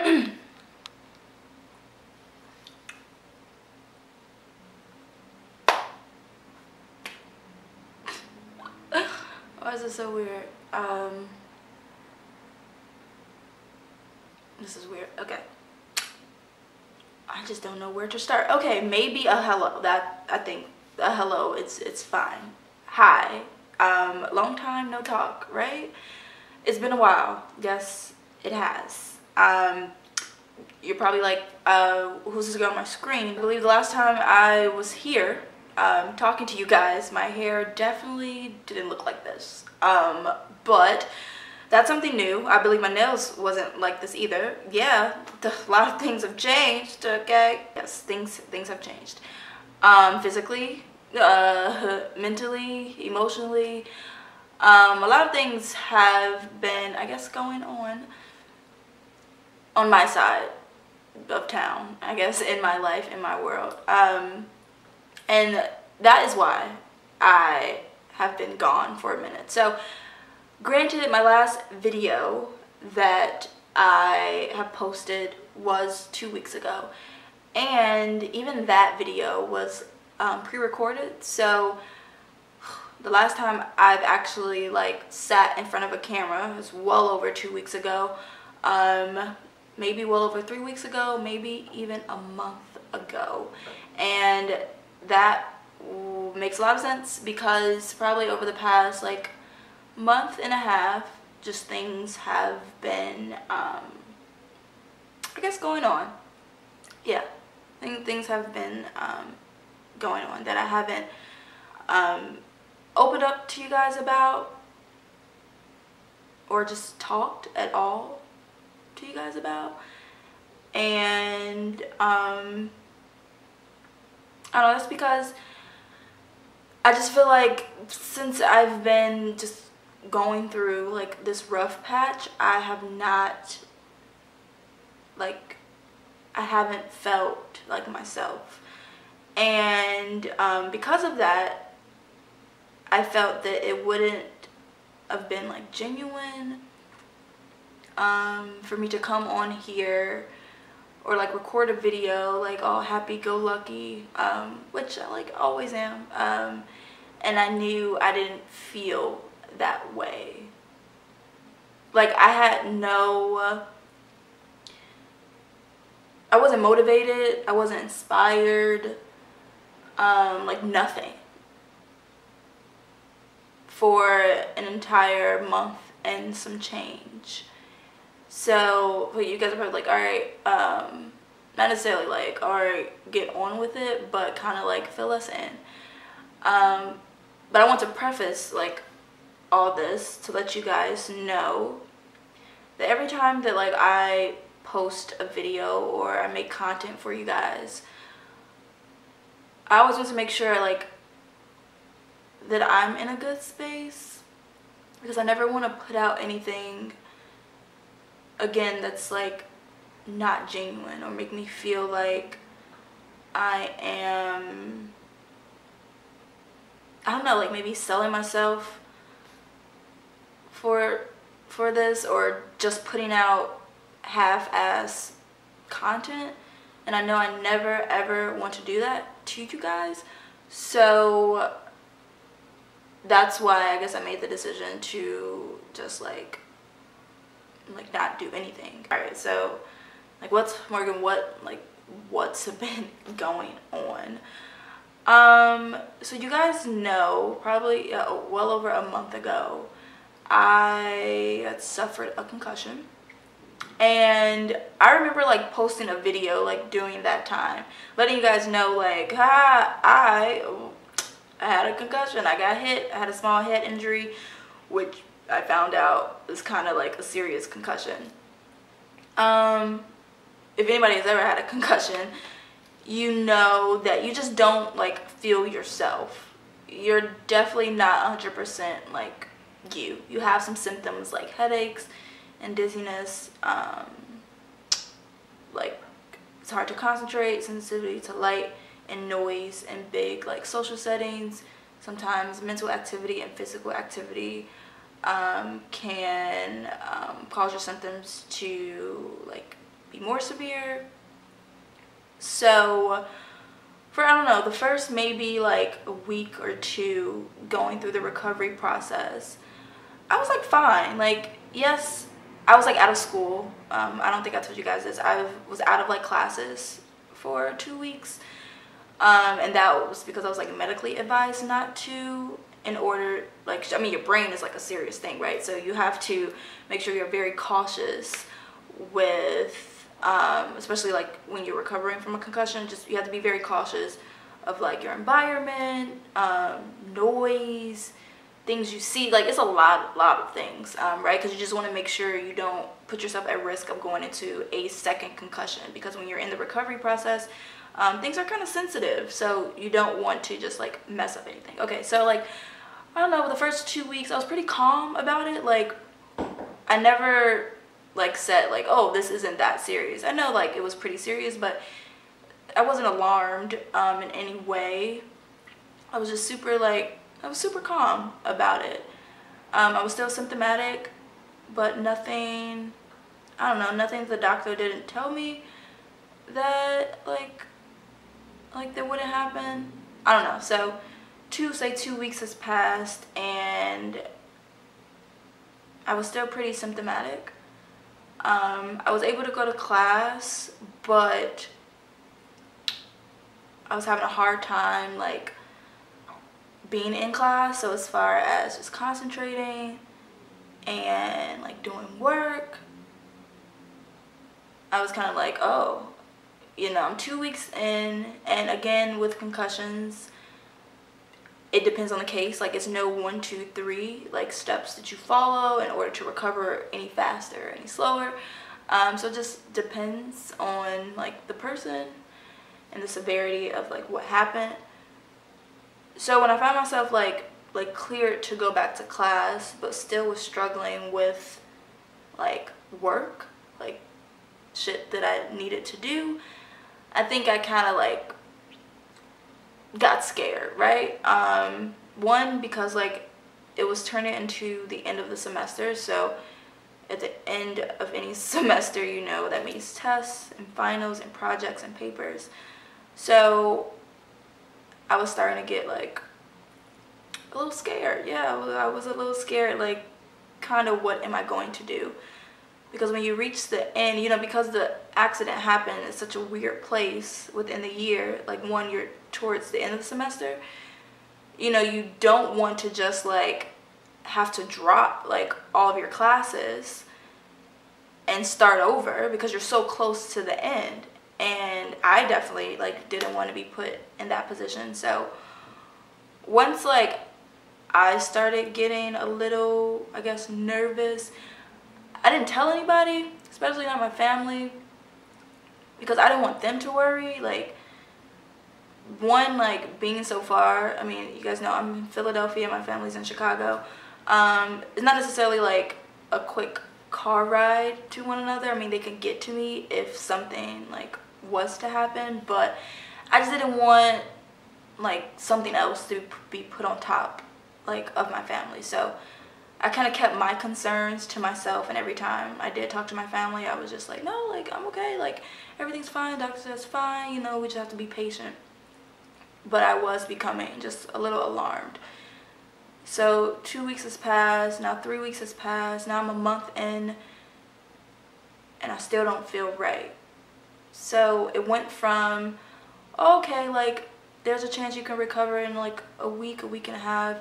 Why is this so weird? This is weird. Okay. I just don't know where to start. Okay, maybe a hello. That, I think a hello, it's fine. Hi. Long time no talk, right? It's been a while. Yes, it has. You're probably like, who's this girl on my screen? I believe the last time I was here talking to you guys, my hair definitely didn't look like this. But that's something new. I believe my nails wasn't like this either. Yeah, a lot of things have changed, okay? Yes, things have changed. Physically, mentally, emotionally. A lot of things have been, I guess, going on my side of town, I guess, in my life, in my world. And that is why I have been gone for a minute. So, granted, my last video that I have posted was 2 weeks ago. And even that video was pre-recorded. So, the last time I've actually like sat in front of a camera was well over 2 weeks ago. Maybe well over 3 weeks ago, maybe even a month ago. And that makes a lot of sense because probably over the past like month and a half, just things have been, I guess, going on. Yeah, things have been going on that I haven't opened up to you guys about or just talked at all to you guys about. And I don't know, that's because I just feel like since I've been just going through like this rough patch, I haven't felt like myself. And because of that, I felt that it wouldn't have been like genuine for me to come on here or like record a video like all happy-go-lucky, which I like always am, and I knew I didn't feel that way. Like I wasn't motivated, I wasn't inspired, like nothing for an entire month and some change. So you guys are probably like, all right, not necessarily like, all right, get on with it, but kind of like fill us in. But I want to preface like all this to let you guys know that every time that like I post a video or I make content for you guys, I always want to make sure like that I'm in a good space, because I never want to put out anything again that's like not genuine or make me feel like I am, I don't know, like maybe selling myself for this, or just putting out half-ass content. And I know I never ever want to do that to you guys, so that's why I guess I made the decision to just like not do anything. All right, so like what's been going on? So you guys know, probably well over a month ago, I had suffered a concussion. And I remember like posting a video like during that time, letting you guys know like, I had a concussion, I got hit, I had a small head injury, which I found out is kind of like a serious concussion. If anybody has ever had a concussion, you know that you just don't like feel yourself. You're definitely not 100% like you. You have some symptoms like headaches and dizziness, like it's hard to concentrate, sensitivity to light and noise in big like social settings. Sometimes mental activity and physical activity can cause your symptoms to like be more severe. So for, I don't know, the first maybe like a week or two going through the recovery process, I was like fine. Like, yes, I was like out of school. I don't think I told you guys this. I was out of like classes for 2 weeks. And that was because I was like medically advised not to, in order, like, I mean, your brain is like a serious thing, right? So you have to make sure you're very cautious with, especially like when you're recovering from a concussion, just you have to be very cautious of like your environment, noise, things you see. Like, it's a lot of things, right? Because you just want to make sure you don't put yourself at risk of going into a second concussion, because when you're in the recovery process, things are kind of sensitive, so you don't want to just like mess up anything. Okay, so like, I don't know, the first 2 weeks I was pretty calm about it. Like, I never like said like, oh, this isn't that serious. I know like it was pretty serious, but I wasn't alarmed in any way. I was just super like, I was super calm about it. I was still symptomatic, but nothing, I don't know, nothing the doctor didn't tell me that like that wouldn't happen. I don't know. So 2 weeks has passed and I was still pretty symptomatic. I was able to go to class, but I was having a hard time like being in class. So as far as just concentrating and like doing work, I was kind of like, oh, you know, I'm 2 weeks in, and again with concussions, it depends on the case. Like, it's no 1, 2, 3 like steps that you follow in order to recover any faster, any slower. So it just depends on like the person and the severity of like what happened. So when I found myself like cleared to go back to class, but still was struggling with like work, like shit that I needed to do, I think I kind of like got scared, right? One, because like it was turning into the end of the semester, so at the end of any semester, you know, that means tests and finals and projects and papers. So I was starting to get like a little scared. Yeah, I was a little scared, like kind of what am I going to do? Because when you reach the end, you know, because the accident happened in such a weird place within the year, like one, you're towards the end of the semester, you know, you don't want to just like have to drop like all of your classes and start over because you're so close to the end. And I definitely like didn't want to be put in that position. So once like I started getting a little, I guess, nervous, I didn't tell anybody, especially not my family, because I didn't want them to worry. Like, one, like being so far, I mean, you guys know I'm in Philadelphia, my family's in Chicago. It's not necessarily like a quick car ride to one another. I mean, they could get to me if something like was to happen, but I just didn't want like something else to be put on top like of my family. So I kind of kept my concerns to myself, and every time I did talk to my family, I was just like, no, like I'm okay, like everything's fine, doctor says fine, you know, we just have to be patient. But I was becoming just a little alarmed. So 2 weeks has passed, now 3 weeks has passed, now I'm a month in, and I still don't feel right. So it went from, okay, like there's a chance you can recover in like a week and a half,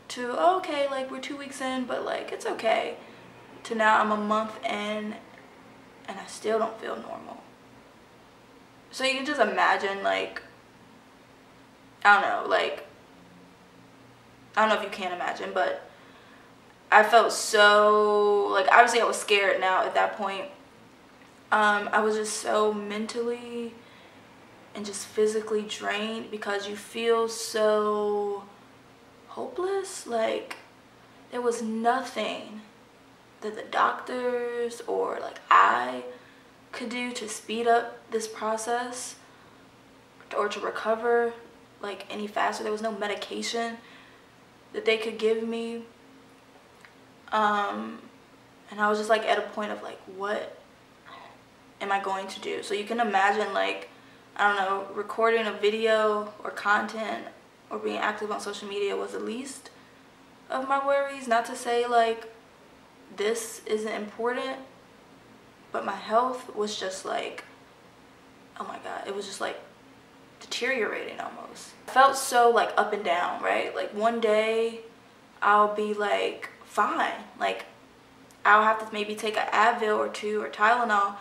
to okay, like we're 2 weeks in, but like it's okay, to now I'm a month in and I still don't feel normal. So you can just imagine, like, I don't know, like, I don't know if you can imagine, but I felt so, like, obviously I was scared now at that point. I was just so mentally and just physically drained because you feel so hopeless. Like, there was nothing that the doctors or like I could do to speed up this process or to recover like any faster. There was no medication that they could give me, and I was just like at a point of like, what am I going to do? So you can imagine, like, I don't know, recording a video or content or being active on social media was the least of my worries. Not to say like this isn't important, but my health was just like, oh my God, it was just like deteriorating almost. I felt so like up and down, right? Like one day I'll be like fine, like I'll have to maybe take an Advil or two or Tylenol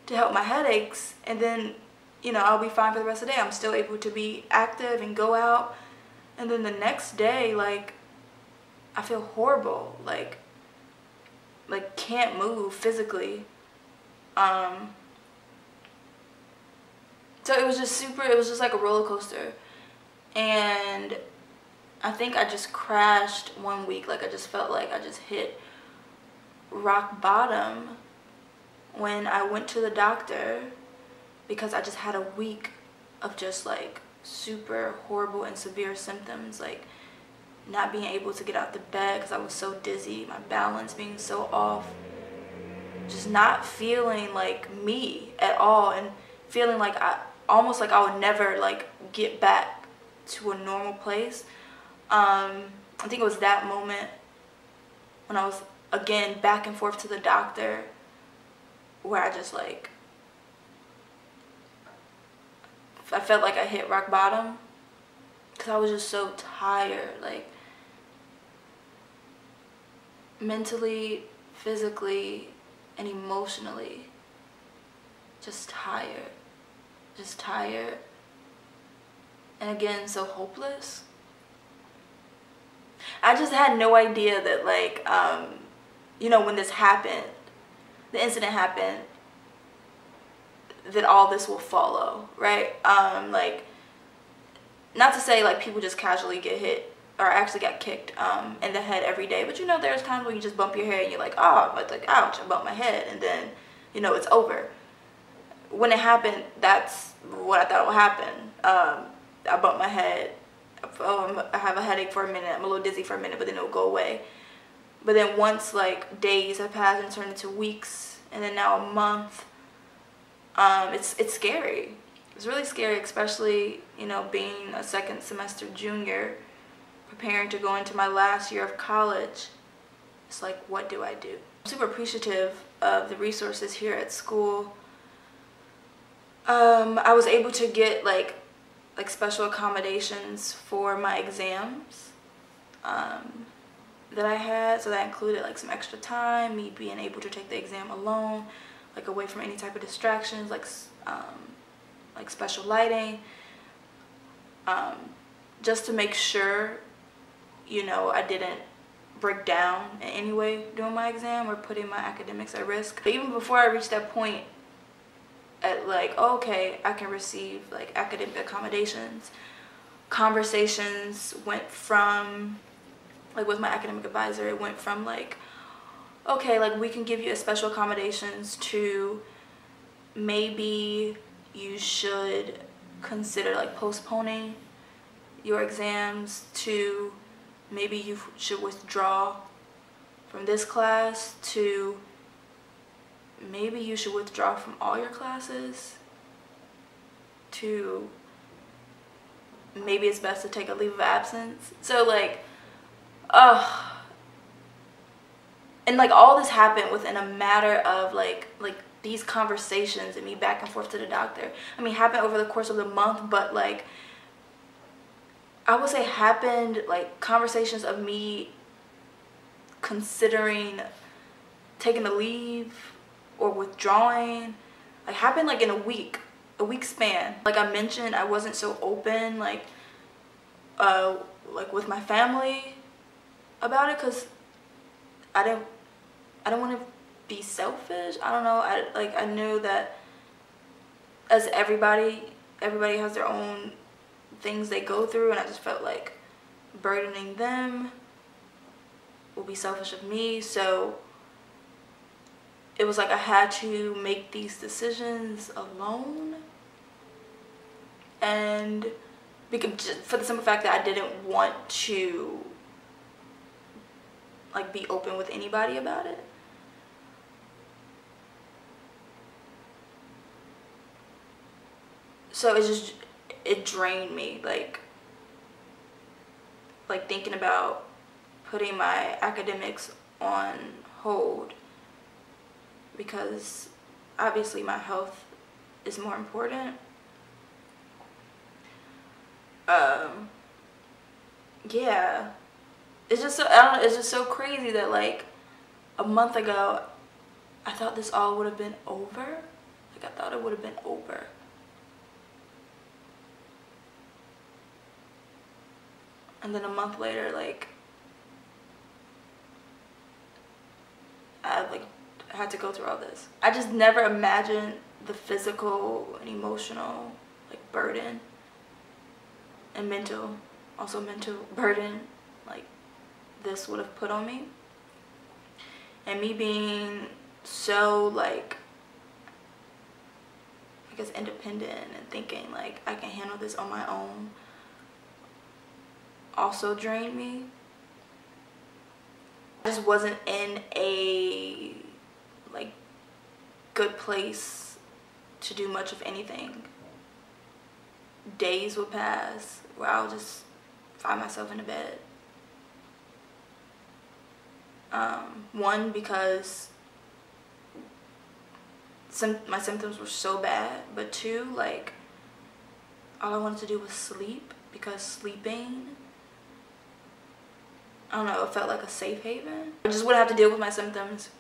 to help my headaches, and then, you know, I'll be fine for the rest of the day. I'm still able to be active and go out, and then the next day, like, I feel horrible, like can't move physically. So it was just like a roller coaster. And I think I just crashed one week. Like I just felt like I just hit rock bottom when I went to the doctor, because I just had a week of just like super horrible and severe symptoms, like not being able to get out the bed because I was so dizzy, my balance being so off, just not feeling like me at all, and feeling like almost like I would never like get back to a normal place. I think it was that moment when I was again back and forth to the doctor where I just like, I felt like I hit rock bottom, because I was just so tired, like mentally, physically, and emotionally, just tired, and again so hopeless. I just had no idea that like you know, when this happened, the incident happened, that all this will follow, right? Like, not to say like people just casually get hit or actually got kicked in the head every day, but you know, there's times when you just bump your head and you're like, oh, like ouch, I bumped my head, and then, you know, it's over. When it happened, that's what I thought would happen. I bumped my head, I have a headache for a minute, I'm a little dizzy for a minute, but then it'll go away. But then once like days have passed and turned into weeks, and then now a month, it's scary. It's really scary, especially, you know, being a second semester junior, preparing to go into my last year of college. It's like, what do I do? I'm super appreciative of the resources here at school. I was able to get like special accommodations for my exams that I had. So that included like some extra time, me being able to take the exam alone, like away from any type of distractions, like special lighting, just to make sure, you know, I didn't break down in any way during my exam or putting my academics at risk. But even before I reached that point at like, okay, I can receive like academic accommodations, conversations went from, like with my academic advisor, it went from like, okay, like we can give you a special accommodations to maybe you should consider like postponing your exams, to maybe you should withdraw from this class, to maybe you should withdraw from all your classes, to maybe it's best to take a leave of absence. So like, and like all this happened within a matter of like these conversations and me back and forth to the doctor. I mean, happened over the course of the month, but like I would say happened like conversations of me considering taking the leave or withdrawing, like happened like in a week span. Like I mentioned, I wasn't so open like with my family about it, because I don't want to be selfish. I don't know. I knew that as everybody has their own things they go through, and I just felt like burdening them will be selfish of me. So it was like I had to make these decisions alone, and because for the simple fact that I didn't want to like be open with anybody about it. so it drained me, like thinking about putting my academics on hold, because obviously my health is more important. Yeah, it's just so, I don't know, it's just so crazy that like a month ago I thought this all would have been over. Like I thought it would have been over. And then a month later, like I had to go through all this. I just never imagined the physical and emotional like burden and mental burden like this would have put on me. And me being so like, I guess, independent and thinking like I can handle this on my own also drained me. I just wasn't in a like good place to do much of anything. Days would pass where I'll just find myself in a bed. One, because my symptoms were so bad, but two, like all I wanted to do was sleep, because sleeping, I don't know, it felt like a safe haven. I just wouldn't have to deal with my symptoms.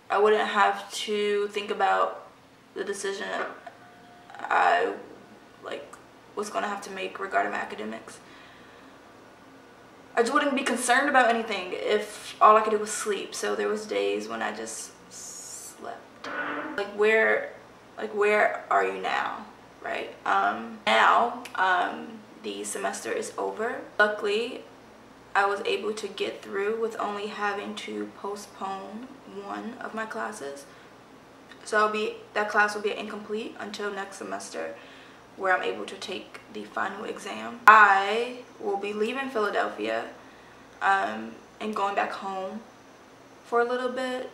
I wouldn't have to think about the decision I like was gonna have to make regarding my academics. I just wouldn't be concerned about anything if all I could do was sleep. So there was days when I just slept. Like where are you now, right? Now the semester is over. Luckily, I was able to get through with only having to postpone one of my classes. So that class will be incomplete until next semester, where I'm able to take the final exam. I will be leaving Philadelphia and going back home for a little bit,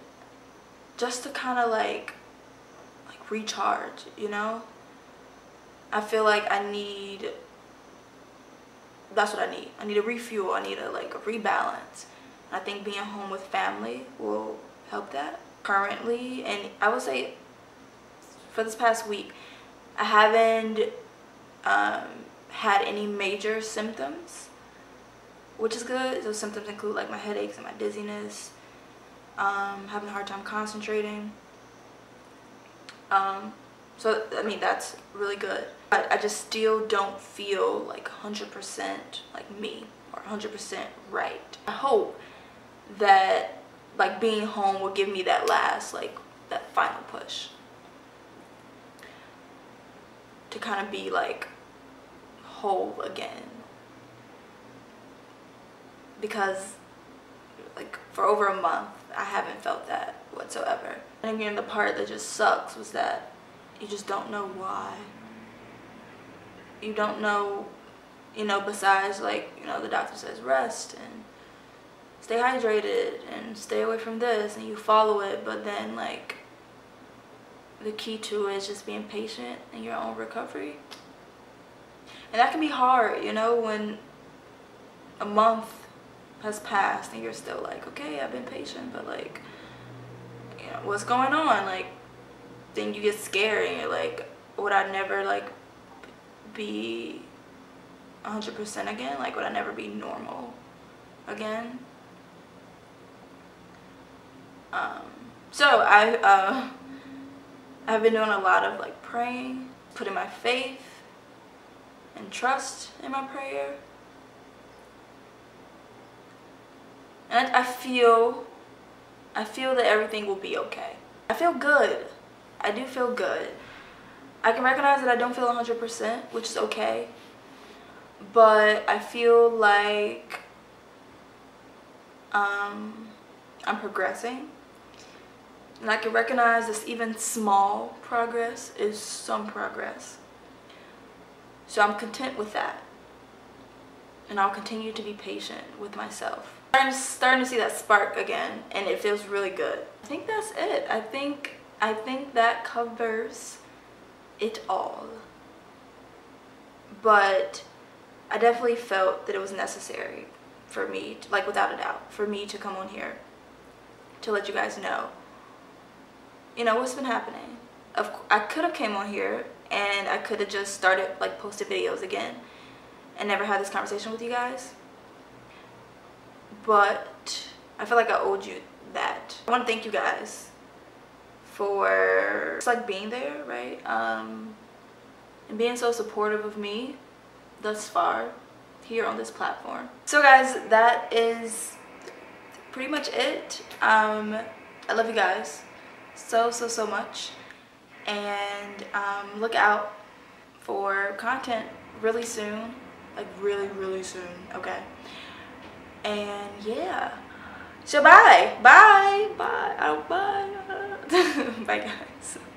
just to kind of like recharge, you know? I feel like that's what I need. I need a refuel. I need a rebalance. I think being home with family will help that. Currently, and I would say for this past week, I haven't had any major symptoms, which is good. Those symptoms include like my headaches and my dizziness, having a hard time concentrating. So I mean, that's really good. But I just still don't feel like 100% like me, or 100% right. I hope that like being home will give me that last, that final push to kind of be like whole again, because like for over a month I haven't felt that whatsoever. And again, the part that just sucks was that you just don't know why. You don't know, you know, besides like, you know, the doctor says rest and stay hydrated and stay away from this, and you follow it, but then like the key to it is just being patient in your own recovery. And that can be hard, you know, when a month has passed and you're still like, okay, I've been patient, but like, you know, what's going on? Like, then you get scared and you're like, would I never like be 100% again? Like, would I never be normal again? So I've been doing a lot of like praying, putting my faith and trust in my prayer. And I feel that everything will be okay. I feel good. I do feel good. I can recognize that I don't feel 100%, which is okay. But I feel like I'm progressing. And I can recognize this even small progress is some progress. So I'm content with that. And I'll continue to be patient with myself. I'm starting to see that spark again, and it feels really good. I think that's it. I think that covers it all. but I definitely felt that it was necessary for me, to, like without a doubt, for me to come on here to let you guys know, you know, what's been happening. I could have came on here and I could have just started like posted videos again and never had this conversation with you guys, but I feel like I owed you that. I want to thank you guys for just like being there, right? And being so supportive of me thus far here on this platform. So guys, that is pretty much it. I love you guys so much, and look out for content really soon, like really soon, okay? And yeah, so bye bye, bye guys.